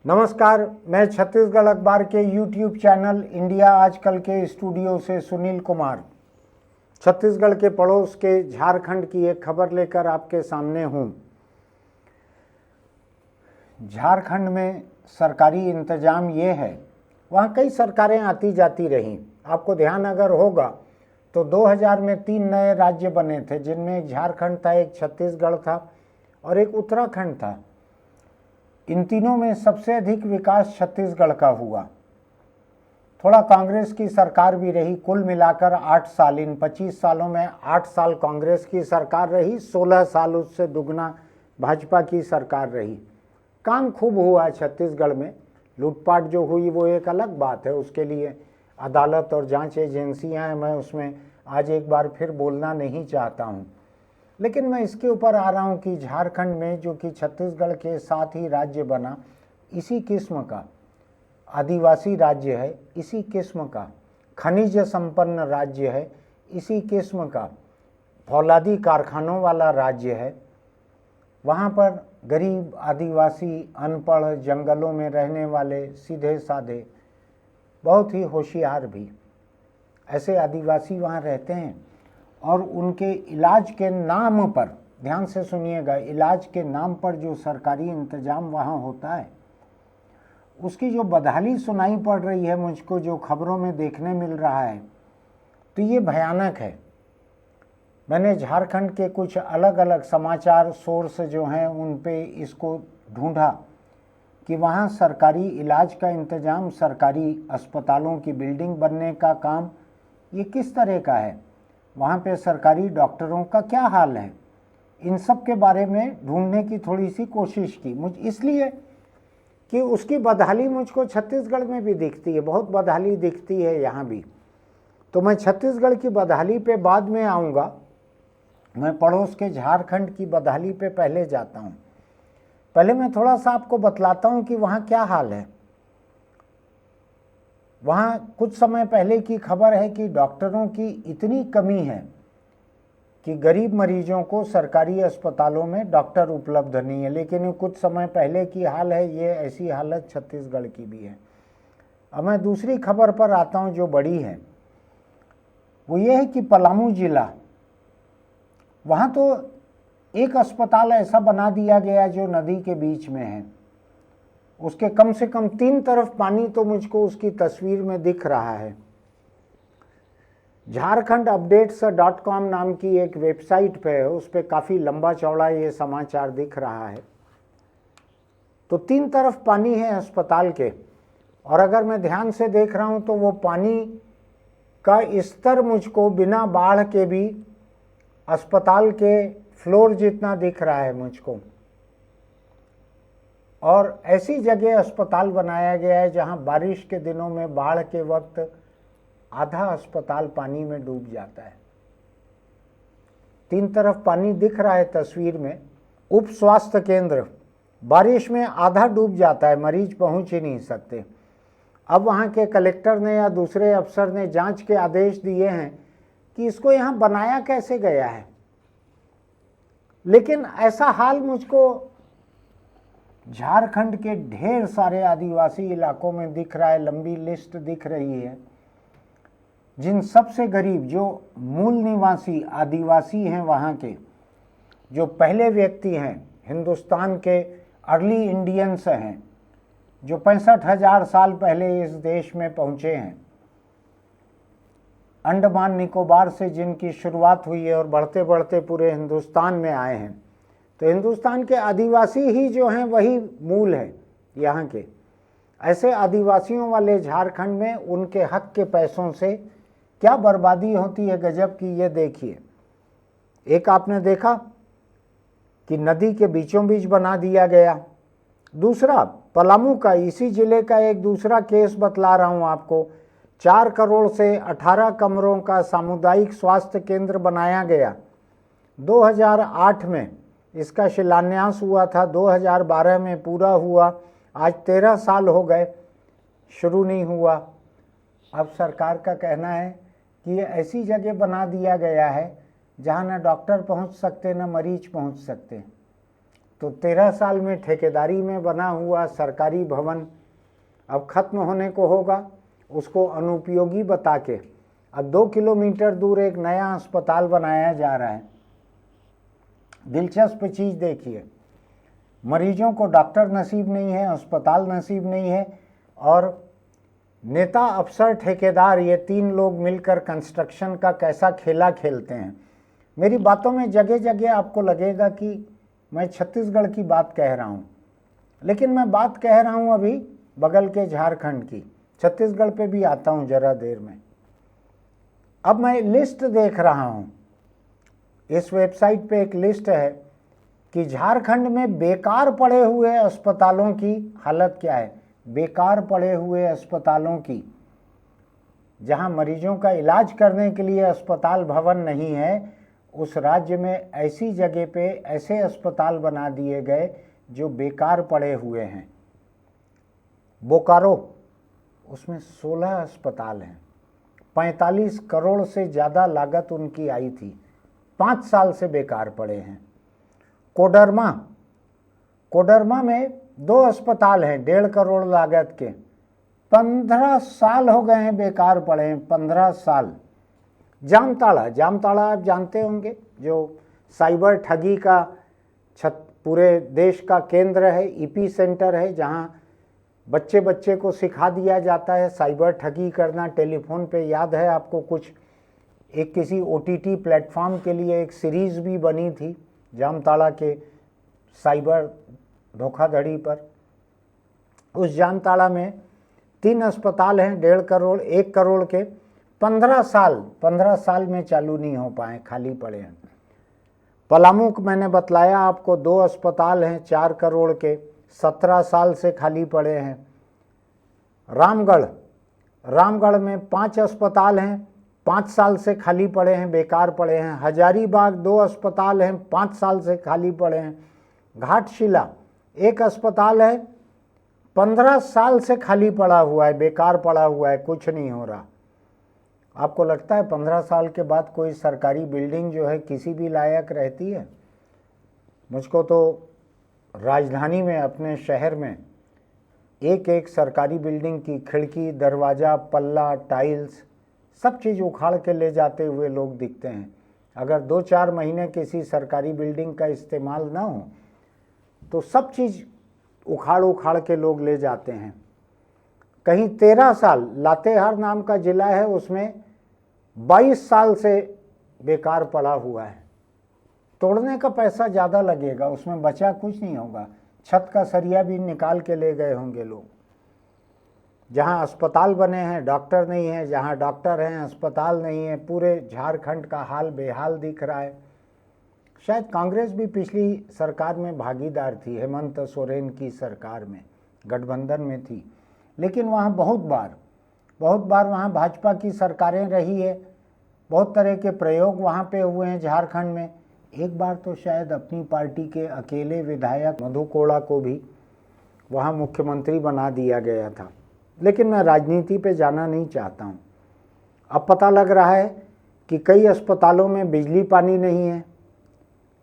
नमस्कार, मैं छत्तीसगढ़ अखबार के YouTube चैनल इंडिया आजकल के स्टूडियो से सुनील कुमार छत्तीसगढ़ के पड़ोस के झारखंड की एक खबर लेकर आपके सामने हूँ। झारखंड में सरकारी इंतजाम ये है, वहाँ कई सरकारें आती जाती रहीं। आपको ध्यान अगर होगा तो 2000 में 3 नए राज्य बने थे, जिनमें एक झारखंड था, एक छत्तीसगढ़ था और एक उत्तराखंड था। इन तीनों में सबसे अधिक विकास छत्तीसगढ़ का हुआ। थोड़ा कांग्रेस की सरकार भी रही, कुल मिलाकर 8 साल, इन 25 सालों में 8 साल कांग्रेस की सरकार रही, 16 साल उससे दुगना भाजपा की सरकार रही। काम खूब हुआ छत्तीसगढ़ में। लूटपाट जो हुई वो एक अलग बात है, उसके लिए अदालत और जांच एजेंसियां हैं, मैं उसमें आज एक बार फिर बोलना नहीं चाहता हूं। लेकिन मैं इसके ऊपर आ रहा हूं कि झारखंड में, जो कि छत्तीसगढ़ के साथ ही राज्य बना, इसी किस्म का आदिवासी राज्य है, इसी किस्म का खनिज संपन्न राज्य है, इसी किस्म का फौलादी कारखानों वाला राज्य है। वहाँ पर गरीब आदिवासी, अनपढ़, जंगलों में रहने वाले, सीधे साधे, बहुत ही होशियार भी ऐसे आदिवासी वहाँ रहते हैं। और उनके इलाज के नाम पर, ध्यान से सुनिएगा, इलाज के नाम पर जो सरकारी इंतजाम वहाँ होता है, उसकी जो बदहाली सुनाई पड़ रही है मुझको, जो खबरों में देखने मिल रहा है, तो ये भयानक है। मैंने झारखंड के कुछ अलग अलग समाचार सोर्स जो हैं उन पे इसको ढूंढा कि वहाँ सरकारी इलाज का इंतजाम, सरकारी अस्पतालों की बिल्डिंग बनने का काम ये किस तरह का है, वहाँ पे सरकारी डॉक्टरों का क्या हाल है, इन सब के बारे में ढूंढने की थोड़ी सी कोशिश की। मुझ इसलिए कि उसकी बदहाली मुझको छत्तीसगढ़ में भी दिखती है, बहुत बदहाली दिखती है यहाँ भी। तो मैं छत्तीसगढ़ की बदहाली पे बाद में आऊँगा, मैं पड़ोस के झारखंड की बदहाली पे पहले जाता हूँ। पहले मैं थोड़ा सा आपको बतलाता हूँ कि वहाँ क्या हाल है। वहाँ कुछ समय पहले की खबर है कि डॉक्टरों की इतनी कमी है कि गरीब मरीजों को सरकारी अस्पतालों में डॉक्टर उपलब्ध नहीं है। लेकिन कुछ समय पहले की हाल है, ये ऐसी हालत छत्तीसगढ़ की भी है। अब मैं दूसरी खबर पर आता हूँ जो बड़ी है, वो ये है कि पलामू जिला, वहाँ तो एक अस्पताल ऐसा बना दिया गया जो नदी के बीच में है, उसके कम से कम 3 तरफ पानी तो मुझको उसकी तस्वीर में दिख रहा है। झारखंड अपडेट्स.com नाम की एक वेबसाइट पे है, उस पर काफ़ी लंबा चौड़ा ये समाचार दिख रहा है। तो 3 तरफ पानी है अस्पताल के, और अगर मैं ध्यान से देख रहा हूँ तो वो पानी का स्तर मुझको बिना बाढ़ के भी अस्पताल के फ्लोर जितना दिख रहा है मुझको। और ऐसी जगह अस्पताल बनाया गया है जहां बारिश के दिनों में, बाढ़ के वक्त, आधा अस्पताल पानी में डूब जाता है। 3 तरफ पानी दिख रहा है तस्वीर में। उप स्वास्थ्य केंद्र बारिश में आधा डूब जाता है, मरीज पहुंच ही नहीं सकते। अब वहां के कलेक्टर ने या दूसरे अफसर ने जांच के आदेश दिए हैं कि इसको यहां बनाया कैसे गया है। लेकिन ऐसा हाल मुझको झारखंड के ढेर सारे आदिवासी इलाकों में दिख रहा है। लंबी लिस्ट दिख रही है। जिन सबसे गरीब, जो मूल निवासी आदिवासी हैं वहाँ के, जो पहले व्यक्ति हैं, हिंदुस्तान के अर्ली इंडियंस हैं, जो 65,000 साल पहले इस देश में पहुँचे हैं, अंडमान निकोबार से जिनकी शुरुआत हुई है और बढ़ते बढ़ते पूरे हिंदुस्तान में आए हैं। तो हिंदुस्तान के आदिवासी ही जो हैं वही मूल है यहाँ के। ऐसे आदिवासियों वाले झारखंड में उनके हक के पैसों से क्या बर्बादी होती है गजब की, ये देखिए। एक आपने देखा कि नदी के बीचों बीच बना दिया गया। दूसरा, पलामू का, इसी जिले का एक दूसरा केस बतला रहा हूँ आपको। 4 करोड़ से 18 कमरों का सामुदायिक स्वास्थ्य केंद्र बनाया गया। 2008 में इसका शिलान्यास हुआ था, 2012 में पूरा हुआ। आज 13 साल हो गए, शुरू नहीं हुआ। अब सरकार का कहना है कि ये ऐसी जगह बना दिया गया है जहाँ न डॉक्टर पहुँच सकते, न मरीज पहुँच सकते। तो 13 साल में ठेकेदारी में बना हुआ सरकारी भवन अब खत्म होने को होगा, उसको अनुपयोगी बता के अब 2 किलोमीटर दूर एक नया अस्पताल बनाया जा रहा है। दिलचस्प चीज़ देखिए, मरीजों को डॉक्टर नसीब नहीं है, अस्पताल नसीब नहीं है, और नेता, अफसर, ठेकेदार, ये 3 लोग मिलकर कंस्ट्रक्शन का कैसा खेला खेलते हैं। मेरी बातों में जगह जगह आपको लगेगा कि मैं छत्तीसगढ़ की बात कह रहा हूँ, लेकिन मैं बात कह रहा हूँ अभी बगल के झारखंड की। छत्तीसगढ़ पे भी आता हूँ ज़रा देर में। अब मैं लिस्ट देख रहा हूँ, इस वेबसाइट पे एक लिस्ट है कि झारखंड में बेकार पड़े हुए अस्पतालों की हालत क्या है। बेकार पड़े हुए अस्पतालों की, जहां मरीजों का इलाज करने के लिए अस्पताल भवन नहीं है, उस राज्य में ऐसी जगह पे ऐसे अस्पताल बना दिए गए जो बेकार पड़े हुए हैं। बोकारो, उसमें 16 अस्पताल हैं, 45 करोड़ से ज़्यादा लागत उनकी आई थी, 5 साल से बेकार पड़े हैं। कोडरमा में 2 अस्पताल हैं 1.5 करोड़ लागत के, 15 साल हो गए हैं बेकार पड़े हैं, 15 साल। जामताड़ा आप जानते होंगे, जो साइबर ठगी का पूरे देश का केंद्र है, ईपी सेंटर है, जहां बच्चे बच्चे को सिखा दिया जाता है साइबर ठगी करना टेलीफोन पे। याद है आपको, कुछ एक किसी OTT प्लेटफॉर्म के लिए एक सीरीज़ भी बनी थी जामताड़ा के साइबर धोखाधड़ी पर। उस जामताड़ा में 3 अस्पताल हैं 1.5 करोड़ 1 करोड़ के, 15 साल में चालू नहीं हो पाए, खाली पड़े हैं। पलामू मैंने बतलाया आपको, 2 अस्पताल हैं 4 करोड़ के, 17 साल से खाली पड़े हैं। रामगढ़ में 5 अस्पताल हैं, 5 साल से खाली पड़े हैं, बेकार पड़े हैं। हजारीबाग 2 अस्पताल हैं, 5 साल से खाली पड़े हैं। घाटशिला 1 अस्पताल है, 15 साल से खाली पड़ा हुआ है, बेकार पड़ा हुआ है, कुछ नहीं हो रहा। आपको लगता है 15 साल के बाद कोई सरकारी बिल्डिंग जो है किसी भी लायक रहती है? मुझको तो राजधानी में, अपने शहर में, एक सरकारी बिल्डिंग की खिड़की, दरवाज़ा, पल्ला, टाइल्स, सब चीज़ उखाड़ के ले जाते हुए लोग दिखते हैं। अगर 2-4 महीने किसी सरकारी बिल्डिंग का इस्तेमाल ना हो तो सब चीज़ उखाड़ के लोग ले जाते हैं। कहीं 13 साल, लातेहार नाम का ज़िला है, उसमें 22 साल से बेकार पड़ा हुआ है। तोड़ने का पैसा ज़्यादा लगेगा, उसमें बचा कुछ नहीं होगा। छत का सरिया भी निकाल के ले गए होंगे लोग। जहाँ अस्पताल बने हैं डॉक्टर नहीं है, जहाँ डॉक्टर हैं अस्पताल नहीं है। पूरे झारखंड का हाल बेहाल दिख रहा है। शायद कांग्रेस भी पिछली सरकार में भागीदार थी, हेमंत सोरेन की सरकार में, गठबंधन में थी, लेकिन वहाँ बहुत बार वहाँ भाजपा की सरकारें रही है। बहुत तरह के प्रयोग वहाँ पे हुए हैं झारखंड में। एक बार तो शायद अपनी पार्टी के अकेले विधायक मधु कोड़ा को भी वहाँ मुख्यमंत्री बना दिया गया था। लेकिन मैं राजनीति पे जाना नहीं चाहता हूँ। अब पता लग रहा है कि कई अस्पतालों में बिजली पानी नहीं है,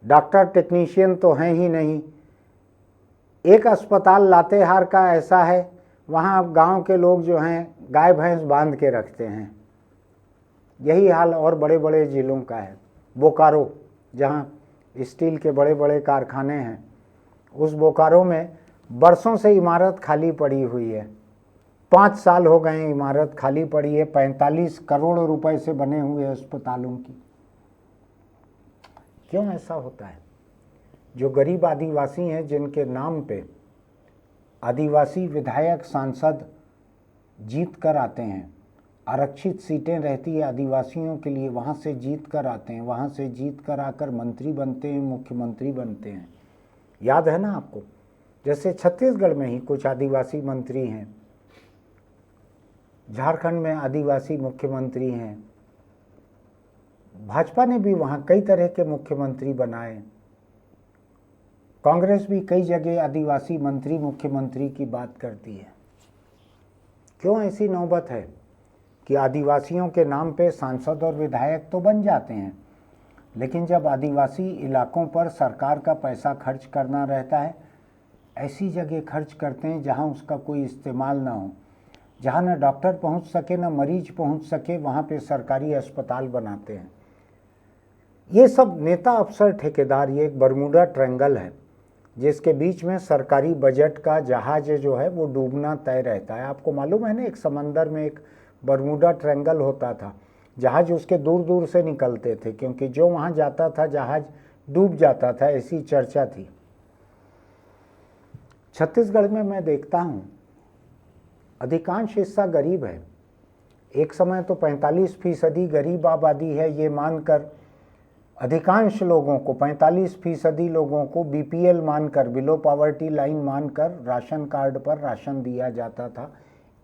डॉक्टर टेक्नीशियन तो हैं ही नहीं। एक अस्पताल लातेहार का ऐसा है, वहाँ अब गांव के लोग जो हैं गाय भैंस बांध के रखते हैं। यही हाल और बड़े बड़े ज़िलों का है। बोकारो, जहाँ स्टील के बड़े बड़े कारखाने हैं, उस बोकारो में बरसों से इमारत खाली पड़ी हुई है। 5 साल हो गए इमारत खाली पड़ी है, 45 करोड़ रुपए से बने हुए अस्पतालों की। क्यों ऐसा होता है? जो गरीब आदिवासी हैं, जिनके नाम पे आदिवासी विधायक सांसद जीत कर आते हैं, आरक्षित सीटें रहती है आदिवासियों के लिए, वहाँ से जीत कर आते हैं, वहाँ से जीत कर आकर मंत्री बनते हैं, मुख्यमंत्री बनते हैं। याद है ना आपको? जैसे छत्तीसगढ़ में ही कुछ आदिवासी मंत्री हैं, झारखंड में आदिवासी मुख्यमंत्री हैं, भाजपा ने भी वहाँ कई तरह के मुख्यमंत्री बनाए। कांग्रेस भी कई जगह आदिवासी मंत्री मुख्यमंत्री की बात करती है। क्यों ऐसी नौबत है कि आदिवासियों के नाम पे सांसद और विधायक तो बन जाते हैं, लेकिन जब आदिवासी इलाकों पर सरकार का पैसा खर्च करना रहता है, ऐसी जगह खर्च करते हैं जहां उसका कोई इस्तेमाल ना हो, जहां ना डॉक्टर पहुंच सके ना मरीज पहुंच सके, वहां पे सरकारी अस्पताल बनाते हैं। ये सब नेता अफसर ठेकेदार, ये एक बरमूडा ट्रायंगल है जिसके बीच में सरकारी बजट का जहाज जो है वो डूबना तय रहता है। आपको मालूम है ना, एक समंदर में एक बरमूडा ट्रायंगल होता था, जहाज उसके दूर दूर से निकलते थे क्योंकि जो वहाँ जाता था जहाज डूब जाता था, ऐसी चर्चा थी। छत्तीसगढ़ में मैं देखता हूँ अधिकांश हिस्सा गरीब है। एक समय तो 45% गरीब आबादी है, ये मानकर अधिकांश लोगों को 45% लोगों को बीपीएल मानकर, बिलो पॉवर्टी लाइन मानकर राशन कार्ड पर राशन दिया जाता था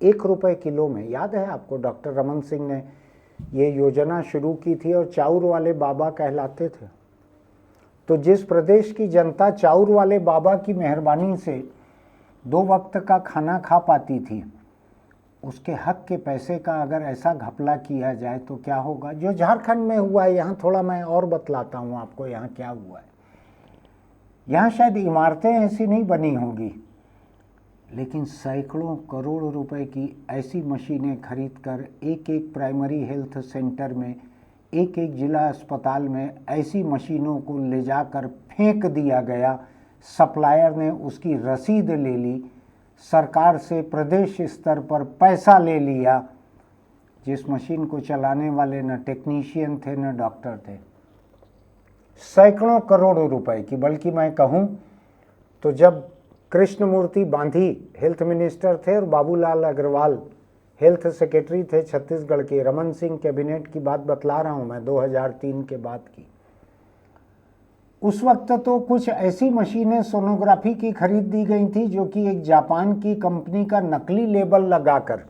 1 रुपये किलो में। याद है आपको, डॉक्टर रमन सिंह ने ये योजना शुरू की थी और चाउर वाले बाबा कहलाते थे। तो जिस प्रदेश की जनता चाउर वाले बाबा की मेहरबानी से 2 वक्त का खाना खा पाती थी, उसके हक के पैसे का अगर ऐसा घपला किया जाए तो क्या होगा। जो झारखंड में हुआ है, यहाँ थोड़ा मैं और बतलाता हूँ आपको यहाँ क्या हुआ है। यहाँ शायद इमारतें ऐसी नहीं बनी होंगी, लेकिन सैकड़ों करोड़ रुपए की ऐसी मशीनें खरीदकर एक एक प्राइमरी हेल्थ सेंटर में, एक एक जिला अस्पताल में ऐसी मशीनों को ले जाकर फेंक दिया गया। सप्लायर ने उसकी रसीद ले ली, सरकार से प्रदेश स्तर पर पैसा ले लिया। जिस मशीन को चलाने वाले न टेक्नीशियन थे न डॉक्टर थे। सैकड़ों करोड़ रुपए की, बल्कि मैं कहूँ तो जब कृष्णमूर्ति बांधी हेल्थ मिनिस्टर थे और बाबूलाल अग्रवाल हेल्थ सेक्रेटरी थे छत्तीसगढ़ के, रमन सिंह कैबिनेट की बात बतला रहा हूँ मैं 2003 के बाद की। उस वक्त तो कुछ ऐसी मशीनें सोनोग्राफी की खरीद दी गई थी जो कि एक जापान की कंपनी का नकली लेबल लगाकर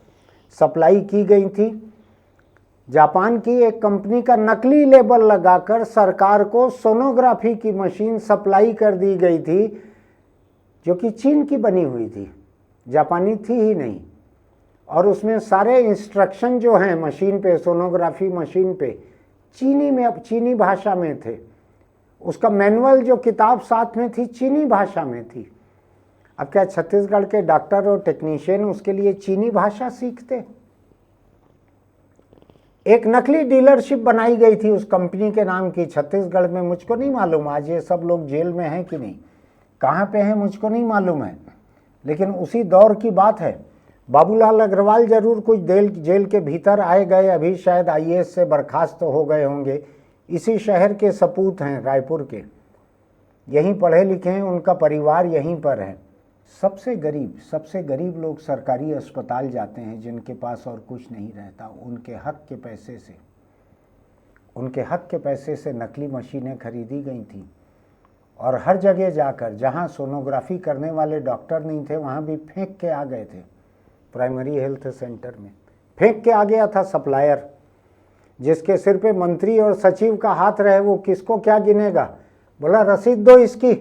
सप्लाई की गई थी। जापान की एक कंपनी का नकली लेबल लगाकर सरकार को सोनोग्राफी की मशीन सप्लाई कर दी गई थी, जो कि चीन की बनी हुई थी, जापानी थी ही नहीं। और उसमें सारे इंस्ट्रक्शन जो हैं मशीन पे, सोनोग्राफी मशीन पे, चीनी भाषा में थे। उसका मैनुअल जो किताब साथ में थी चीनी भाषा में थी। अब क्या छत्तीसगढ़ के डॉक्टर और टेक्नीशियन उसके लिए चीनी भाषा सीखते? एक नकली डीलरशिप बनाई गई थी उस कंपनी के नाम की छत्तीसगढ़ में। मुझको नहीं मालूम आज ये सब लोग जेल में हैं कि नहीं, कहाँ पे हैं मुझको नहीं मालूम है, लेकिन उसी दौर की बात है। बाबूलाल अग्रवाल जरूर कुछ जेल के भीतर आए गए, अभी शायद आईएएस से बर्खास्त तो हो गए होंगे। इसी शहर के सपूत हैं, रायपुर के, यहीं पढ़े लिखे हैं, उनका परिवार यहीं पर है। सबसे गरीब लोग सरकारी अस्पताल जाते हैं जिनके पास और कुछ नहीं रहता। उनके हक के पैसे से नकली मशीनें खरीदी गई थी और हर जगह जाकर जहां सोनोग्राफी करने वाले डॉक्टर नहीं थे वहां भी फेंक के आ गए थे। प्राइमरी हेल्थ सेंटर में फेंक के आ गया था सप्लायर, जिसके सिर पे मंत्री और सचिव का हाथ रहे वो किसको क्या गिनेगा। बोला रसीद दो इसकी,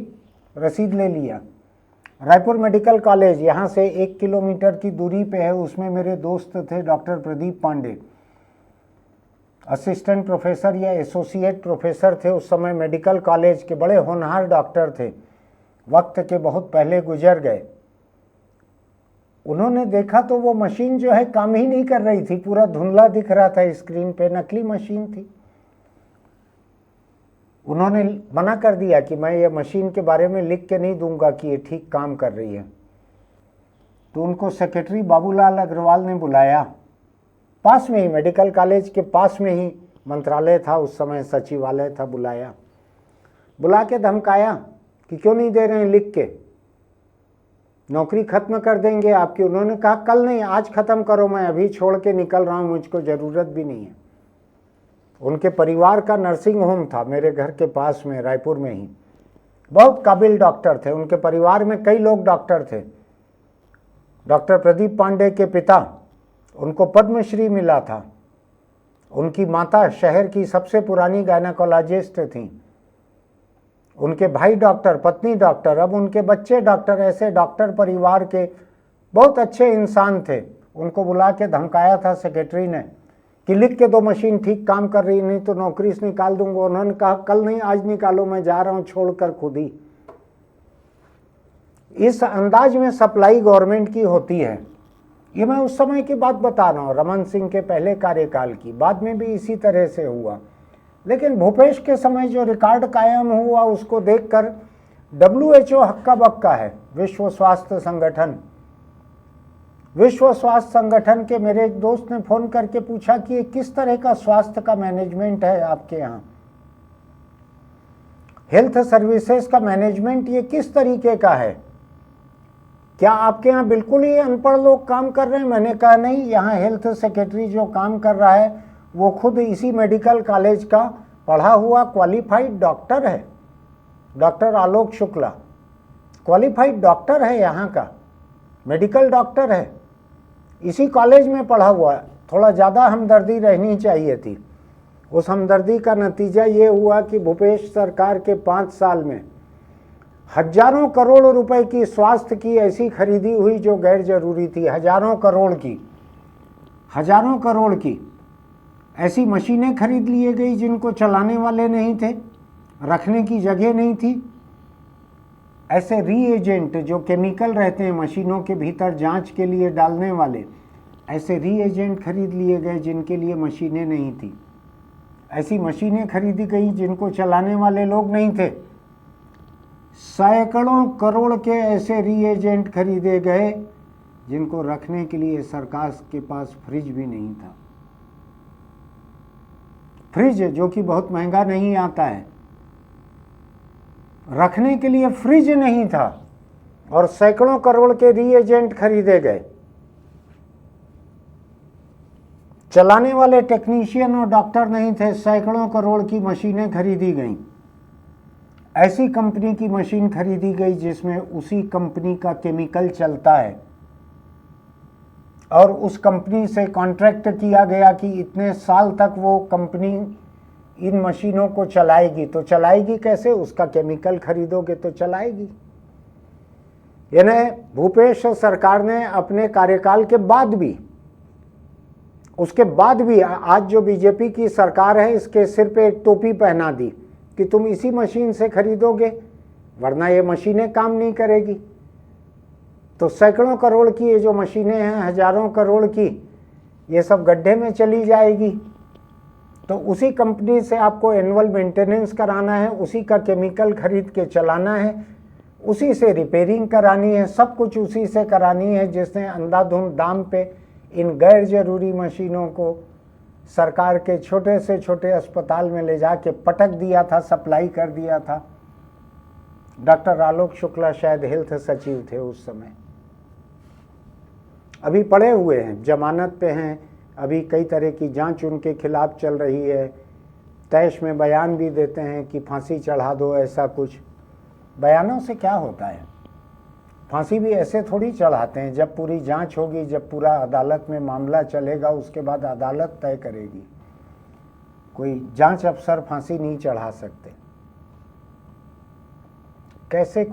रसीद ले लिया। रायपुर मेडिकल कॉलेज यहाँ से 1 किलोमीटर की दूरी पे है, उसमें मेरे दोस्त थे doctor Pradeep Pandey, assistant professor या एसोसिएट प्रोफेसर थे उस समय मेडिकल कॉलेज के, बड़े होनहार डॉक्टर थे, वक्त के बहुत पहले गुजर गए। उन्होंने देखा तो वो मशीन जो है काम ही नहीं कर रही थी, पूरा धुंधला दिख रहा था स्क्रीन पे, नकली मशीन थी। उन्होंने मना कर दिया कि मैं ये मशीन के बारे में लिख के नहीं दूंगा कि ये ठीक काम कर रही है। तो उनको सेक्रेटरी बाबूलाल अग्रवाल ने बुलाया, पास में ही मेडिकल कॉलेज के पास में ही मंत्रालय था उस समय, सचिवालय था, बुला के धमकाया कि क्यों नहीं दे रहे हैं लिख के, नौकरी खत्म कर देंगे आपकी। उन्होंने कहा कल नहीं आज खत्म करो, मैं अभी छोड़ के निकल रहा हूँ, मुझको ज़रूरत भी नहीं है। उनके परिवार का नर्सिंग होम था मेरे घर के पास में, रायपुर में ही, बहुत काबिल डॉक्टर थे, उनके परिवार में कई लोग डॉक्टर थे। डॉक्टर प्रदीप पांडे के पिता, उनको पद्मश्री मिला था। उनकी माता शहर की सबसे पुरानी गायनेकोलॉजिस्ट थीं। उनके भाई डॉक्टर, पत्नी डॉक्टर, अब उनके बच्चे डॉक्टर, ऐसे डॉक्टर परिवार के बहुत अच्छे इंसान थे। उनको बुला के धमकाया था सेक्रेटरी ने कि लिख के दो मशीन ठीक काम कर रही, नहीं तो नौकरी से निकाल दूंगा। उन्होंने कहा कल नहीं आज निकालो, मैं जा रहा हूं छोड़कर खुद ही। इस अंदाज में सप्लाई गवर्नमेंट की होती है। ये मैं उस समय की बात बता रहा हूँ, रमन सिंह के पहले कार्यकाल की। बाद में भी इसी तरह से हुआ, लेकिन भूपेश के समय जो रिकॉर्ड कायम हुआ उसको देखकर WHO हक्का बक्का है। विश्व स्वास्थ्य संगठन, विश्व स्वास्थ्य संगठन के मेरे एक दोस्त ने फोन करके पूछा कि ये किस तरह का स्वास्थ्य का मैनेजमेंट है आपके यहाँ, हेल्थ सर्विसेज का मैनेजमेंट ये किस तरीके का है, क्या आपके यहाँ बिल्कुल ही अनपढ़ लोग काम कर रहे हैं? मैंने कहा नहीं, यहाँ हेल्थ सेक्रेटरी जो काम कर रहा है वो खुद इसी मेडिकल कॉलेज का पढ़ा हुआ क्वालिफाइड डॉक्टर है। Doctor Alok Shukla qualified doctor है, यहाँ का मेडिकल डॉक्टर है, इसी कॉलेज में पढ़ा हुआ है। थोड़ा ज़्यादा हमदर्दी रहनी चाहिए थी। उस हमदर्दी का नतीजा ये हुआ कि भूपेश सरकार के 5 साल में हजारों करोड़ रुपए की स्वास्थ्य की ऐसी खरीदी हुई जो गैर जरूरी थी। हजारों करोड़ की ऐसी मशीनें खरीद लिए गई जिनको चलाने वाले नहीं थे, रखने की जगह नहीं थी। ऐसे रीएजेंट जो केमिकल रहते हैं मशीनों के भीतर जांच के लिए डालने वाले, ऐसे रीएजेंट खरीद लिए गए जिनके लिए मशीनें नहीं थी। ऐसी मशीनें खरीदी गई जिनको चलाने वाले लोग नहीं थे। सैकड़ों करोड़ के ऐसे रीएजेंट खरीदे गए जिनको रखने के लिए सरकार के पास फ्रिज भी नहीं था। फ्रिज जो कि बहुत महंगा नहीं आता है, रखने के लिए फ्रिज नहीं था और सैकड़ों करोड़ के रीएजेंट खरीदे गए। चलाने वाले टेक्नीशियन और डॉक्टर नहीं थे, सैकड़ों करोड़ की मशीनें खरीदी गईं। ऐसी कंपनी की मशीन खरीदी गई जिसमें उसी कंपनी का केमिकल चलता है और उस कंपनी से कॉन्ट्रैक्ट किया गया कि इतने साल तक वो कंपनी इन मशीनों को चलाएगी। तो चलाएगी कैसे? उसका केमिकल खरीदोगे तो चलाएगी। यानी भूपेश सरकार ने अपने कार्यकाल के बाद भी, उसके बाद भी आज जो बीजेपी की सरकार है इसके सिर पे एक टोपी पहना दी कि तुम इसी मशीन से खरीदोगे वरना ये मशीनें काम नहीं करेगी। तो सैकड़ों करोड़ की ये जो मशीनें हैं, हजारों करोड़ की, ये सब गड्ढे में चली जाएगी। तो उसी कंपनी से आपको एनुअल मेंटेनेंस कराना है, उसी का केमिकल खरीद के चलाना है, उसी से रिपेयरिंग करानी है, सब कुछ उसी से करानी है जिसने अंधाधुंध दाम पे इन गैर जरूरी मशीनों को सरकार के छोटे से छोटे अस्पताल में ले जाके पटक दिया था, सप्लाई कर दिया था। डॉक्टर आलोक शुक्ला शायद हेल्थ सचिव थे उस समय। अभी पड़े हुए हैं, जमानत पे हैं, अभी कई तरह की जांच उनके खिलाफ चल रही है। तैश में बयान भी देते हैं कि फांसी चढ़ा दो, ऐसा कुछ। बयानों से क्या होता है? फांसी भी ऐसे थोड़ी चढ़ाते हैं। जब पूरी जांच होगी, जब पूरा अदालत में मामला चलेगा, उसके बाद अदालत तय करेगी। कोई जांच अफसर फांसी नहीं चढ़ा सकते। कैसे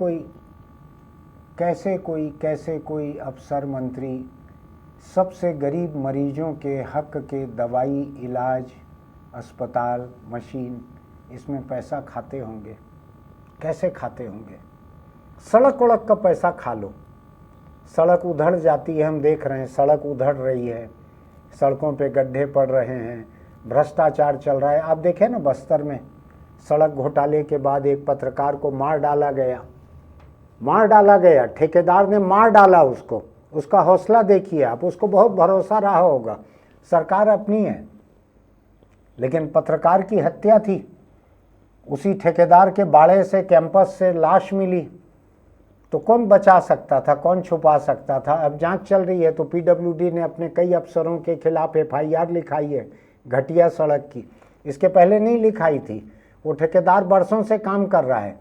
कोई अफसर मंत्री सबसे गरीब मरीजों के हक के दवाई, इलाज, अस्पताल, मशीन, इसमें पैसा खाते होंगे? कैसे खाते होंगे? सड़क उड़क का पैसा खा लो। सड़क उधड़ जाती है, हम देख रहे हैं सड़क उधड़ रही है, सड़कों पे गड्ढे पड़ रहे हैं, भ्रष्टाचार चल रहा है। आप देखें ना, बस्तर में सड़क घोटाले के बाद एक पत्रकार को मार डाला गया, ठेकेदार ने मार डाला उसको। उसका हौसला देखिए आप, उसको बहुत भरोसा रहा होगा सरकार अपनी है, लेकिन पत्रकार की हत्या थी। उसी ठेकेदार के बाड़े से, कैंपस से लाश मिली, तो कौन बचा सकता था, कौन छुपा सकता था? अब जांच चल रही है तो पीडब्ल्यूडी ने अपने कई अफसरों के खिलाफ FIR लिखाई है घटिया सड़क की। इसके पहले नहीं लिखाई थी। वो ठेकेदार बरसों से काम कर रहा है।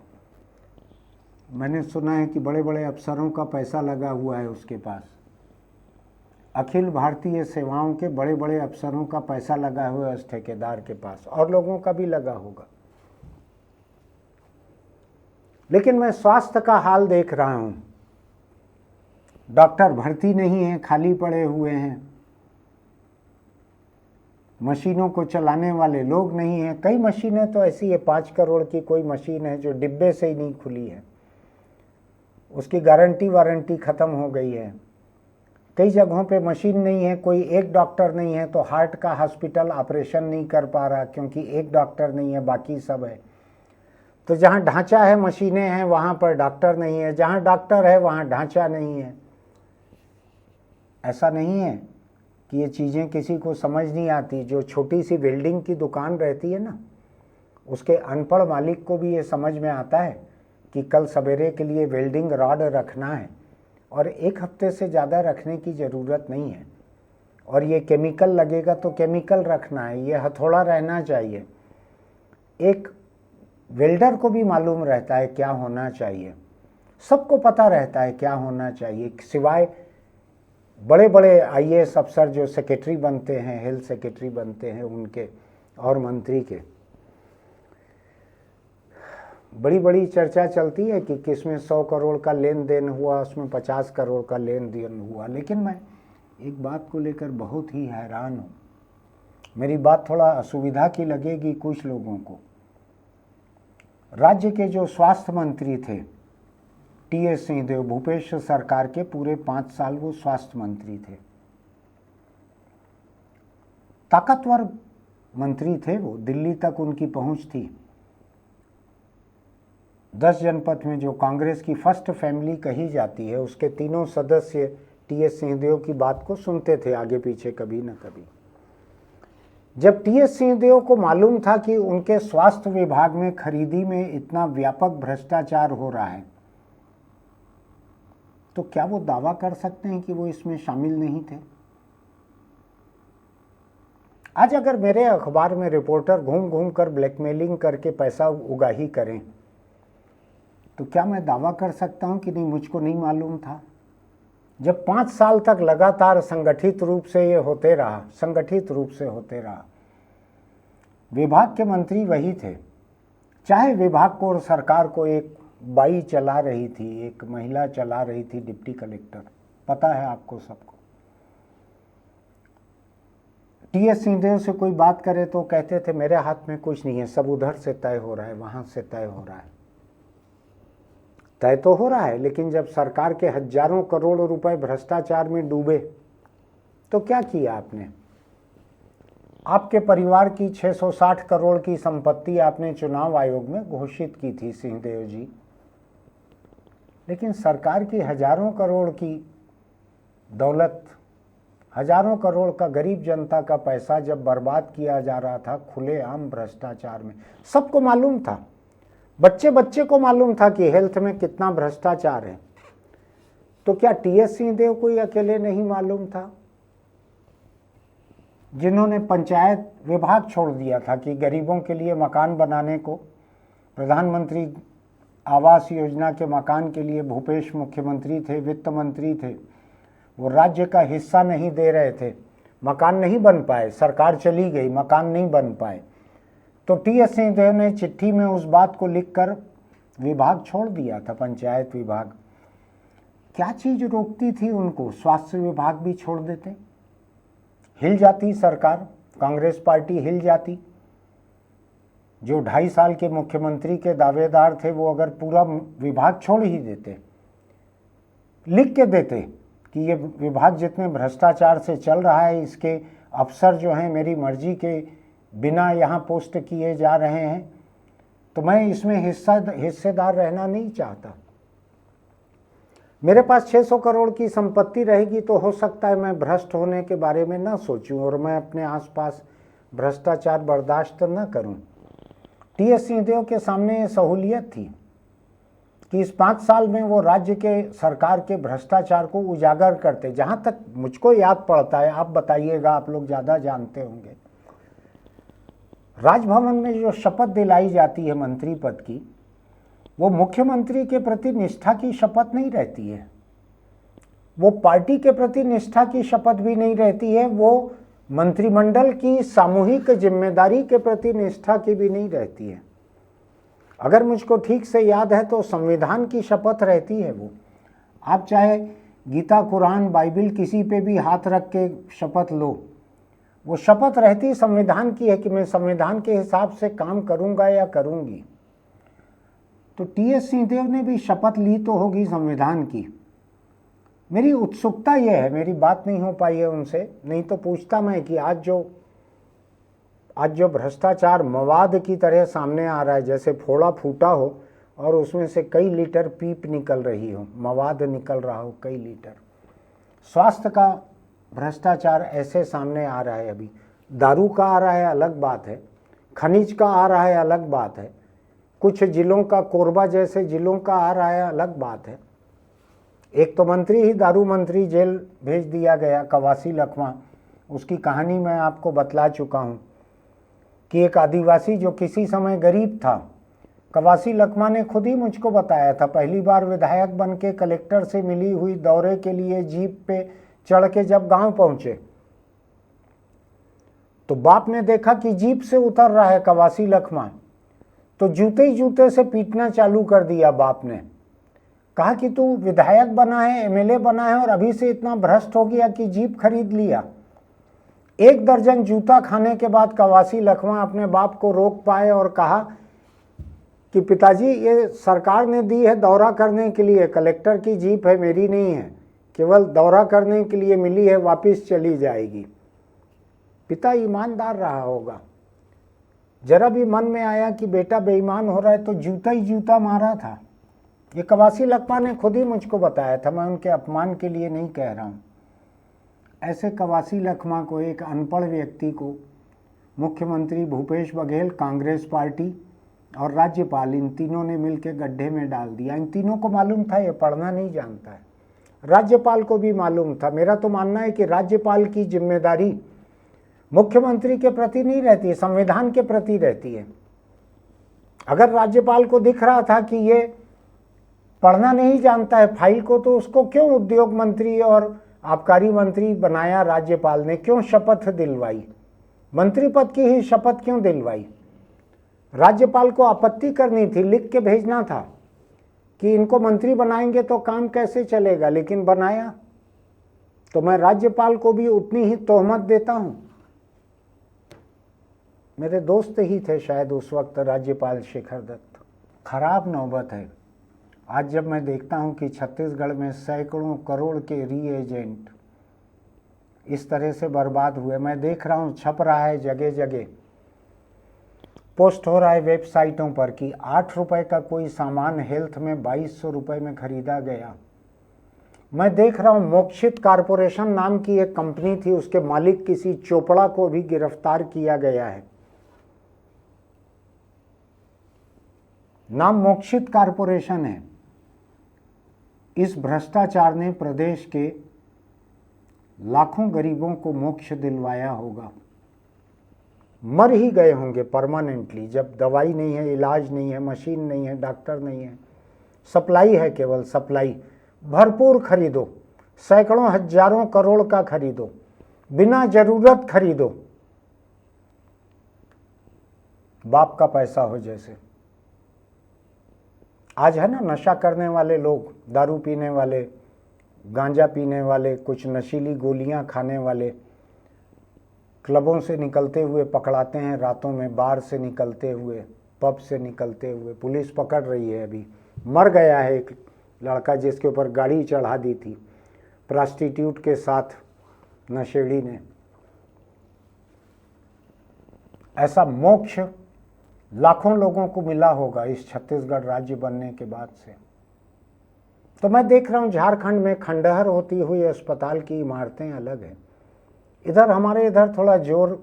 मैंने सुना है कि बड़े बड़े अफसरों का पैसा लगा हुआ है उसके पास। अखिल भारतीय सेवाओं के बड़े बड़े अफसरों का पैसा लगा हुआ है उस ठेकेदार के पास, और लोगों का भी लगा होगा। लेकिन मैं स्वास्थ्य का हाल देख रहा हूं, डॉक्टर भर्ती नहीं है, खाली पड़े हुए हैं। मशीनों को चलाने वाले लोग नहीं हैं। कई मशीनें तो ऐसी है, 5 करोड़ की कोई मशीन है जो डिब्बे से ही नहीं खुली है, उसकी गारंटी वारंटी ख़त्म हो गई है। कई जगहों पे मशीन नहीं है, कोई एक डॉक्टर नहीं है, तो हार्ट का हॉस्पिटल ऑपरेशन नहीं कर पा रहा क्योंकि एक डॉक्टर नहीं है, बाकी सब है। तो जहाँ ढांचा है, मशीनें हैं, वहाँ पर डॉक्टर नहीं है, जहाँ डॉक्टर है वहाँ ढांचा नहीं है। ऐसा नहीं है कि ये चीज़ें किसी को समझ नहीं आती। जो छोटी सी वेल्डिंग की दुकान रहती है ना, उसके अनपढ़ मालिक को भी ये समझ में आता है कि कल सवेरे के लिए वेल्डिंग रॉड रखना है और 1 हफ्ते से ज़्यादा रखने की ज़रूरत नहीं है, और ये केमिकल लगेगा तो केमिकल रखना है, ये हथौड़ा रहना चाहिए। एक वेल्डर को भी मालूम रहता है क्या होना चाहिए, सबको पता रहता है क्या होना चाहिए, सिवाय बड़े बड़े आईएएस अफसर जो सेक्रेटरी बनते हैं, हेल्थ सेक्रेटरी बनते हैं उनके, और मंत्री के। बड़ी बड़ी चर्चा चलती है कि किसमें 100 करोड़ का लेन देन हुआ, उसमें 50 करोड़ का लेन देन हुआ। लेकिन मैं एक बात को लेकर बहुत ही हैरान हूँ। मेरी बात थोड़ा असुविधा की लगेगी कुछ लोगों को। राज्य के जो स्वास्थ्य मंत्री थे टीएस सिंहदेव, भूपेश सरकार के पूरे 5 साल वो स्वास्थ्य मंत्री थे। ताकतवर मंत्री थे वो, दिल्ली तक उनकी पहुंच थी। 10 जनपद में जो कांग्रेस की फर्स्ट फैमिली कही जाती है, उसके तीनों सदस्य टीएस सिंहदेव की बात को सुनते थे आगे पीछे कभी न कभी। जब टीएस सिंहदेव को मालूम था कि उनके स्वास्थ्य विभाग में खरीदी में इतना व्यापक भ्रष्टाचार हो रहा है, तो क्या वो दावा कर सकते हैं कि वो इसमें शामिल नहीं थे? आज अगर मेरे अखबार में रिपोर्टर घूम घूम कर ब्लैकमेलिंग करके पैसा उगाही करें, तो क्या मैं दावा कर सकता हूं कि नहीं, मुझको नहीं मालूम था? जब 5 साल तक लगातार संगठित रूप से ये होते रहा, संगठित रूप से होते रहा, विभाग के मंत्री वही थे, चाहे विभाग को और सरकार को एक बाई चला रही थी, एक महिला चला रही थी, डिप्टी कलेक्टर, पता है आपको सबको। टीएस सिंहदेव से कोई बात करे तो कहते थे मेरे हाथ में कुछ नहीं है, सब उधर से तय हो रहा है, वहां से तय हो रहा है। तय तो हो रहा है, लेकिन जब सरकार के हजारों करोड़ रुपए भ्रष्टाचार में डूबे तो क्या किया आपने? आपके परिवार की 660 करोड़ की संपत्ति आपने चुनाव आयोग में घोषित की थी सिंहदेव जी, लेकिन सरकार की हजारों करोड़ की दौलत, हजारों करोड़ का गरीब जनता का पैसा जब बर्बाद किया जा रहा था खुलेआम भ्रष्टाचार में, सबको मालूम था, बच्चे बच्चे को मालूम था कि हेल्थ में कितना भ्रष्टाचार है। तो क्या टीएस सिंहदेव को ही अकेले नहीं मालूम था, जिन्होंने पंचायत विभाग छोड़ दिया था कि गरीबों के लिए मकान बनाने को, प्रधानमंत्री आवास योजना के मकान के लिए भूपेश मुख्यमंत्री थे, वित्त मंत्री थे, वो राज्य का हिस्सा नहीं दे रहे थे, मकान नहीं बन पाए, सरकार चली गई, मकान नहीं बन पाए, तो टीएस सिंहदेव ने चिट्ठी में उस बात को लिखकर विभाग छोड़ दिया था, पंचायत विभाग। क्या चीज रोकती थी उनको? स्वास्थ्य विभाग भी छोड़ देते, हिल जाती सरकार, कांग्रेस पार्टी हिल जाती। जो 2.5 साल के मुख्यमंत्री के दावेदार थे वो अगर पूरा विभाग छोड़ ही देते, लिख के देते कि ये विभाग जितने भ्रष्टाचार से चल रहा है, इसके अफसर जो हैं मेरी मर्जी के बिना यहाँ पोस्ट किए जा रहे हैं, तो मैं इसमें हिस्सेदार रहना नहीं चाहता। मेरे पास 600 करोड़ की संपत्ति रहेगी तो हो सकता है मैं भ्रष्ट होने के बारे में ना सोचूं और मैं अपने आसपास भ्रष्टाचार बर्दाश्त न करूं। टीएस सिंहदेव के सामने ये सहूलियत थी कि इस 5 साल में वो राज्य के सरकार के भ्रष्टाचार को उजागर करते। जहाँ तक मुझको याद पड़ता है, आप बताइएगा, आप लोग ज़्यादा जानते होंगे, राजभवन में जो शपथ दिलाई जाती है मंत्री पद की, वो मुख्यमंत्री के प्रति निष्ठा की शपथ नहीं रहती है, वो पार्टी के प्रति निष्ठा की शपथ भी नहीं रहती है, वो मंत्रिमंडल की सामूहिक जिम्मेदारी के प्रति निष्ठा की भी नहीं रहती है। अगर मुझको ठीक से याद है तो संविधान की शपथ रहती है वो। आप चाहे गीता, कुरान, बाइबिल किसी पे भी हाथ रख के शपथ लो, वो शपथ रहती संविधान की है कि मैं संविधान के हिसाब से काम करूंगा या करूंगी। तो टीएस सिंहदेव ने भी शपथ ली तो होगी संविधान की। मेरी उत्सुकता यह है, मेरी बात नहीं हो पाई है उनसे, नहीं तो पूछता मैं कि आज जो भ्रष्टाचार मवाद की तरह सामने आ रहा है, जैसे फोड़ा फूटा हो और उसमें से कई लीटर पीप निकल रही हो, मवाद निकल रहा हो कई लीटर। स्वास्थ्य का भ्रष्टाचार ऐसे सामने आ रहा है, अभी दारू का आ रहा है अलग बात है, खनिज का आ रहा है अलग बात है, कुछ जिलों का, कोरबा जैसे जिलों का आ रहा है अलग बात है। एक तो मंत्री ही, दारू मंत्री जेल भेज दिया गया, कवासी लखमा। उसकी कहानी मैं आपको बतला चुका हूँ कि एक आदिवासी जो किसी समय गरीब था, कवासी लखमा ने खुद ही मुझको बताया था, पहली बार विधायक बन के कलेक्टर से मिली हुई दौरे के लिए जीप पे चढ़ के जब गांव पहुंचे तो बाप ने देखा कि जीप से उतर रहा है कवासी लखमा, तो जूते ही जूते से पीटना चालू कर दिया। बाप ने कहा कि तू विधायक बना है, एमएलए बना है और अभी से इतना भ्रष्ट हो गया कि जीप खरीद लिया। 1 दर्जन जूता खाने के बाद कवासी लखमा अपने बाप को रोक पाए और कहा कि पिताजी, ये सरकार ने दी है दौरा करने के लिए, कलेक्टर की जीप है, मेरी नहीं है, केवल दौरा करने के लिए मिली है, वापस चली जाएगी। पिता ईमानदार रहा होगा, जरा भी मन में आया कि बेटा बेईमान हो रहा है तो जूता ही जूता मारा था। ये कवासी लखमा ने खुद ही मुझको बताया था, मैं उनके अपमान के लिए नहीं कह रहा हूँ। ऐसे कवासी लखमा को, एक अनपढ़ व्यक्ति को, मुख्यमंत्री भूपेश बघेल, कांग्रेस पार्टी और राज्यपाल, इन तीनों ने मिलकर गड्ढे में डाल दिया। इन तीनों को मालूम था ये पढ़ना नहीं जानता है, राज्यपाल को भी मालूम था। मेरा तो मानना है कि राज्यपाल की जिम्मेदारी मुख्यमंत्री के प्रति नहीं रहती है, संविधान के प्रति रहती है। अगर राज्यपाल को दिख रहा था कि ये पढ़ना नहीं जानता है फाइल को, तो उसको क्यों उद्योग मंत्री और आबकारी मंत्री बनाया राज्यपाल ने, क्यों शपथ दिलवाई, मंत्री पद की ही शपथ क्यों दिलवाई? राज्यपाल को आपत्ति करनी थी, लिख के भेजना था कि इनको मंत्री बनाएंगे तो काम कैसे चलेगा, लेकिन बनाया। तो मैं राज्यपाल को भी उतनी ही तोहमत देता हूं। मेरे दोस्त ही थे शायद उस वक्त राज्यपाल शेखर दत्त। खराब नौबत है आज जब मैं देखता हूं कि छत्तीसगढ़ में सैकड़ों करोड़ के रीएजेंट इस तरह से बर्बाद हुए। मैं देख रहा हूं, छप रहा है जगह जगह, पोस्ट हो रहा है वेबसाइटों पर कि 8 रुपए का कोई सामान हेल्थ में 2200 रुपए में खरीदा गया। मैं देख रहा हूं मोक्षित कारपोरेशन नाम की एक कंपनी थी, उसके मालिक किसी चोपड़ा को भी गिरफ्तार किया गया है। नाम मोक्षित कारपोरेशन है। इस भ्रष्टाचार ने प्रदेश के लाखों गरीबों को मोक्ष दिलवाया होगा, मर ही गए होंगे परमानेंटली। जब दवाई नहीं है, इलाज नहीं है, मशीन नहीं है, डॉक्टर नहीं है, सप्लाई है, केवल सप्लाई। भरपूर खरीदो, सैकड़ों हजारों करोड़ का खरीदो, बिना जरूरत खरीदो, बाप का पैसा हो जैसे। आज है ना नशा करने वाले लोग, दारू पीने वाले, गांजा पीने वाले, कुछ नशीली गोलियां खाने वाले, क्लबों से निकलते हुए पकड़ाते हैं रातों में, बार से निकलते हुए, पब से निकलते हुए। पुलिस पकड़ रही है। अभी मर गया है एक लड़का जिसके ऊपर गाड़ी चढ़ा दी थी प्रोस्टिट्यूट के साथ नशेड़ी ने। ऐसा मोक्ष लाखों लोगों को मिला होगा इस छत्तीसगढ़ राज्य बनने के बाद से। तो मैं देख रहा हूँ झारखंड में खंडहर होती हुई अस्पताल की इमारतें अलग हैं। इधर हमारे इधर थोड़ा जोर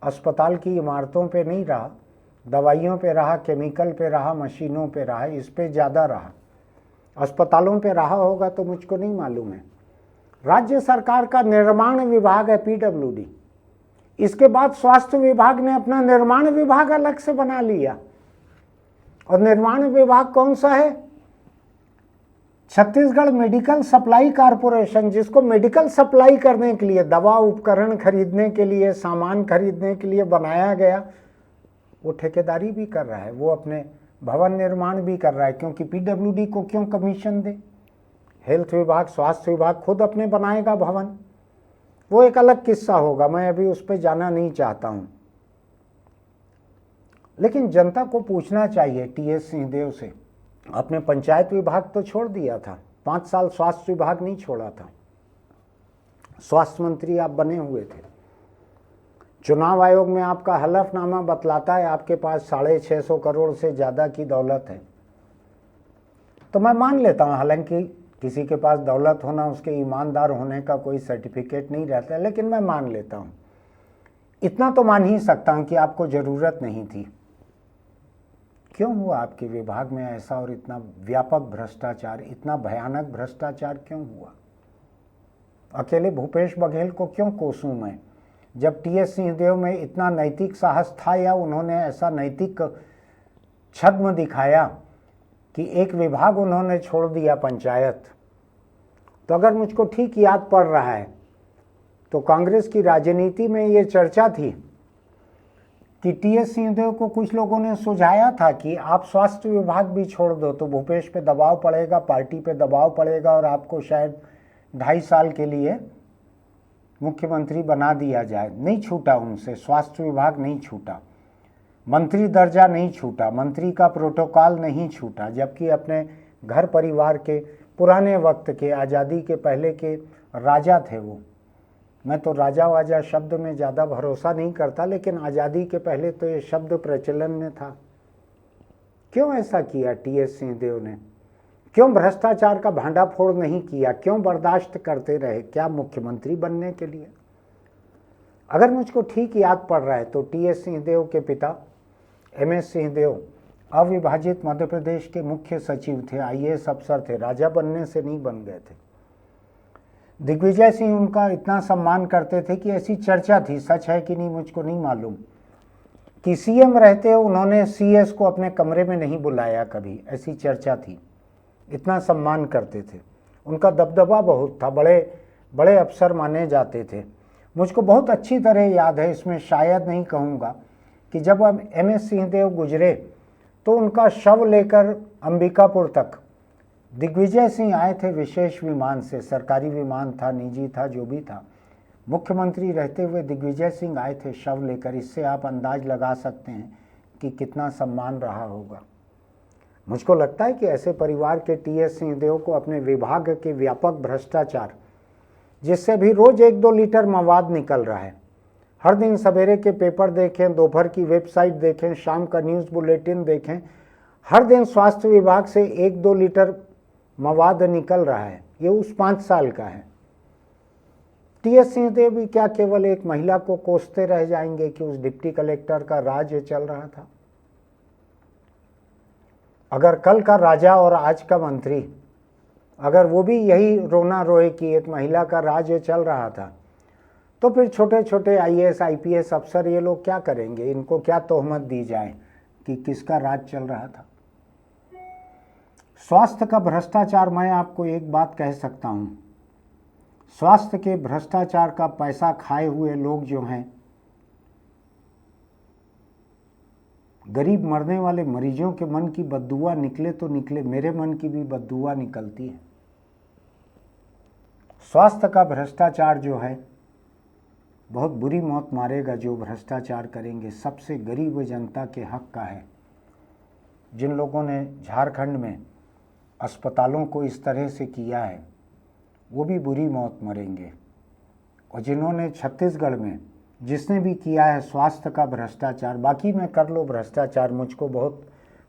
अस्पताल की इमारतों पे नहीं रहा, दवाइयों पे रहा, केमिकल पे रहा, मशीनों पे रहा, इस पे ज़्यादा रहा। अस्पतालों पे रहा होगा तो मुझको नहीं मालूम है। राज्य सरकार का निर्माण विभाग है पीडब्ल्यूडी, इसके बाद स्वास्थ्य विभाग ने अपना निर्माण विभाग अलग से बना लिया। और निर्माण विभाग कौन सा है? छत्तीसगढ़ मेडिकल सप्लाई कारपोरेशन, जिसको मेडिकल सप्लाई करने के लिए, दवा उपकरण खरीदने के लिए, सामान खरीदने के लिए बनाया गया, वो ठेकेदारी भी कर रहा है, वो अपने भवन निर्माण भी कर रहा है। क्योंकि पीडब्ल्यूडी को क्यों कमीशन दे? हेल्थ विभाग, स्वास्थ्य विभाग खुद अपने बनाएगा भवन। वो एक अलग किस्सा होगा, मैं अभी उस पर जाना नहीं चाहता हूँ। लेकिन जनता को पूछना चाहिए टीएस सिंहदेव से, आपने पंचायत विभाग तो छोड़ दिया था, 5 साल स्वास्थ्य विभाग नहीं छोड़ा था, स्वास्थ्य मंत्री आप बने हुए थे। चुनाव आयोग में आपका हलफनामा बतलाता है आपके पास 650 करोड़ से ज़्यादा की दौलत है। तो मैं मान लेता हूँ, हालांकि किसी के पास दौलत होना उसके ईमानदार होने का कोई सर्टिफिकेट नहीं रहता है, लेकिन मैं मान लेता हूँ, इतना तो मान ही सकता हूँ कि आपको ज़रूरत नहीं थी। क्यों हुआ आपके विभाग में ऐसा, और इतना व्यापक भ्रष्टाचार, इतना भयानक भ्रष्टाचार क्यों हुआ? अकेले भूपेश बघेल को क्यों कोसूं मैं, जब टीएस सिंहदेव में इतना नैतिक साहस था, या उन्होंने ऐसा नैतिक छद्म दिखाया कि एक विभाग उन्होंने छोड़ दिया, पंचायत। तो अगर मुझको ठीक याद पड़ रहा है तो कांग्रेस की राजनीति में ये चर्चा थी कि टीएस सिंहदेव को कुछ लोगों ने सुझाया था कि आप स्वास्थ्य विभाग भी छोड़ दो तो भूपेश पे दबाव पड़ेगा, पार्टी पे दबाव पड़ेगा, और आपको शायद 2.5 साल के लिए मुख्यमंत्री बना दिया जाए। नहीं छूटा उनसे, स्वास्थ्य विभाग नहीं छूटा, मंत्री दर्जा नहीं छूटा, मंत्री का प्रोटोकॉल नहीं छूटा, जबकि अपने घर परिवार के पुराने वक्त के, आज़ादी के पहले के राजा थे वो। मैं तो राजा वाजा शब्द में ज़्यादा भरोसा नहीं करता, लेकिन आज़ादी के पहले तो ये शब्द प्रचलन में था। क्यों ऐसा किया टीएस सिंहदेव ने? क्यों भ्रष्टाचार का भांडाफोड़ नहीं किया? क्यों बर्दाश्त करते रहे? क्या मुख्यमंत्री बनने के लिए? अगर मुझको ठीक याद पड़ रहा है तो टीएस सिंहदेव के पिता एमएस सिंहदेव अविभाजित मध्य प्रदेश के मुख्य सचिव थे, आईएएस अफसर थे, राजा बनने से नहीं बन गए थे। दिग्विजय सिंह उनका इतना सम्मान करते थे कि ऐसी चर्चा थी, सच है कि नहीं मुझको नहीं मालूम, कि सीएम रहते उन्होंने सीएस को अपने कमरे में नहीं बुलाया कभी, ऐसी चर्चा थी। इतना सम्मान करते थे, उनका दबदबा बहुत था, बड़े बड़े अफसर माने जाते थे। मुझको बहुत अच्छी तरह याद है, इसमें शायद नहीं कहूँगा, कि जब अब एमएस सिंहदेव गुजरे तो उनका शव लेकर अंबिकापुर तक दिग्विजय सिंह आए थे विशेष विमान से, सरकारी विमान था, निजी था, जो भी था। मुख्यमंत्री रहते हुए दिग्विजय सिंह आए थे शव लेकर। इससे आप अंदाज लगा सकते हैं कि कितना सम्मान रहा होगा। मुझको लगता है कि ऐसे परिवार के टीएस सिंहदेव को अपने विभाग के व्यापक भ्रष्टाचार, जिससे भी रोज 1-2 लीटर मवाद निकल रहा है, हर दिन सवेरे के पेपर देखें, दोपहर की वेबसाइट देखें, शाम का न्यूज़ बुलेटिन देखें, हर दिन स्वास्थ्य विभाग से 1-2 लीटर मवाद निकल रहा है। ये उस 5 साल का है। टीएस सिंहदेव भी क्या केवल एक महिला को कोसते रह जाएंगे कि उस डिप्टी कलेक्टर का राज चल रहा था? अगर कल का राजा और आज का मंत्री, अगर वो भी यही रोना रोए कि एक महिला का राज चल रहा था, तो फिर छोटे छोटे आईएएस आईपीएस अफसर ये लोग क्या करेंगे? इनको क्या तोहमत दी जाए कि किसका राज चल रहा था? स्वास्थ्य का भ्रष्टाचार, मैं आपको एक बात कह सकता हूँ, स्वास्थ्य के भ्रष्टाचार का पैसा खाए हुए लोग जो हैं, गरीब मरने वाले मरीजों के मन की बददुआ निकले तो निकले, मेरे मन की भी बददुआ निकलती है। स्वास्थ्य का भ्रष्टाचार जो है बहुत बुरी मौत मारेगा जो भ्रष्टाचार करेंगे। सबसे गरीब जनता के हक का है। जिन लोगों ने झारखंड में अस्पतालों को इस तरह से किया है वो भी बुरी मौत मरेंगे, और जिन्होंने छत्तीसगढ़ में जिसने भी किया है स्वास्थ्य का भ्रष्टाचार, बाकी में कर लो भ्रष्टाचार, मुझको बहुत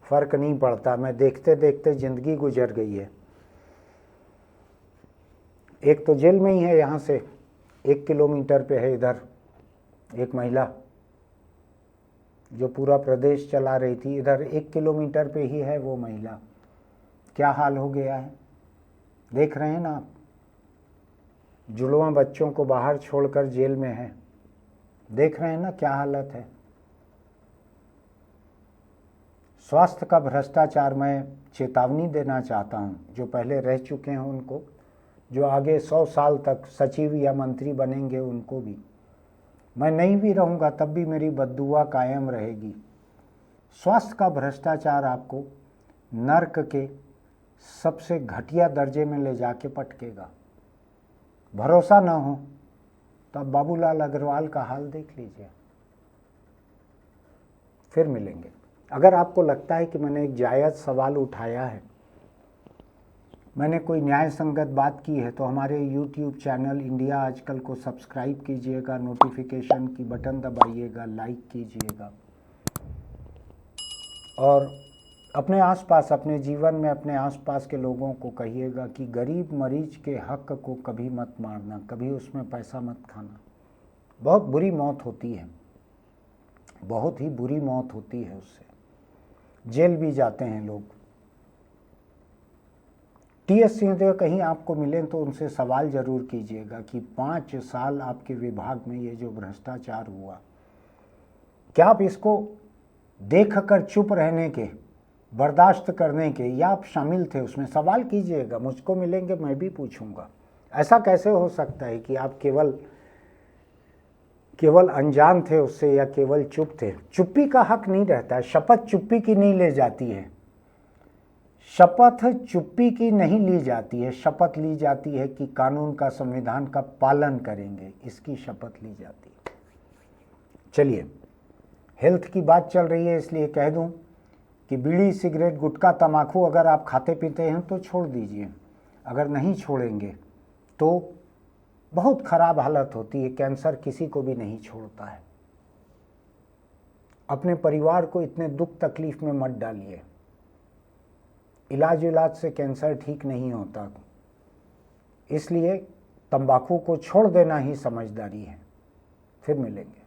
फ़र्क नहीं पड़ता, मैं देखते देखते ज़िंदगी गुजर गई है। एक तो जेल में ही है, यहाँ से 1 किलोमीटर पे है, इधर एक महिला जो पूरा प्रदेश चला रही थी, इधर 1 किलोमीटर पे ही है वो महिला। क्या हाल हो गया है देख रहे हैं ना आप। जुड़वां बच्चों को बाहर छोड़कर जेल में है, देख रहे हैं ना क्या हालत है। स्वास्थ्य का भ्रष्टाचार मैं चेतावनी देना चाहता हूं, जो पहले रह चुके हैं उनको, जो आगे 100 साल तक सचिव या मंत्री बनेंगे उनको भी। मैं नहीं भी रहूँगा तब भी मेरी बद्दुआ कायम रहेगी। स्वास्थ्य का भ्रष्टाचार आपको नर्क के सबसे घटिया दर्जे में ले जाके पटकेगा। भरोसा ना हो तो आप बाबूलाल अग्रवाल का हाल देख लीजिए। फिर मिलेंगे। अगर आपको लगता है कि मैंने एक जायज़ सवाल उठाया है, मैंने कोई न्याय संगत बात की है, तो हमारे YouTube चैनल इंडिया आजकल को सब्सक्राइब कीजिएगा, नोटिफिकेशन की बटन दबाइएगा, लाइक कीजिएगा और अपने आसपास, अपने जीवन में अपने आसपास के लोगों को कहिएगा कि गरीब मरीज के हक को कभी मत मारना, कभी उसमें पैसा मत खाना। बहुत बुरी मौत होती है, बहुत ही बुरी मौत होती है, उससे जेल भी जाते हैं लोग। टी.एस. सिंहदेव कहीं आपको मिलें तो उनसे सवाल जरूर कीजिएगा कि 5 साल आपके विभाग में ये जो भ्रष्टाचार हुआ, क्या आप इसको देखकर चुप रहने के, बर्दाश्त करने के, या आप शामिल थे उसमें? सवाल कीजिएगा। मुझको मिलेंगे, मैं भी पूछूंगा। ऐसा कैसे हो सकता है कि आप केवल अनजान थे उससे या केवल चुप थे? चुप्पी का हक नहीं रहता है। शपथ चुप्पी की नहीं ले जाती है, शपथ चुप्पी की नहीं ली जाती है। शपथ ली जाती है कि कानून का, संविधान का पालन करेंगे, इसकी शपथ ली जाती है। चलिए, हेल्थ की बात चल रही है इसलिए कह दूं कि बीड़ी, सिगरेट, गुटखा, तम्बाकू अगर आप खाते पीते हैं तो छोड़ दीजिए। अगर नहीं छोड़ेंगे तो बहुत खराब हालत होती है। कैंसर किसी को भी नहीं छोड़ता है। अपने परिवार को इतने दुख तकलीफ में मत डालिए। इलाज से कैंसर ठीक नहीं होता, इसलिए तंबाकू को छोड़ देना ही समझदारी है। फिर मिलेंगे।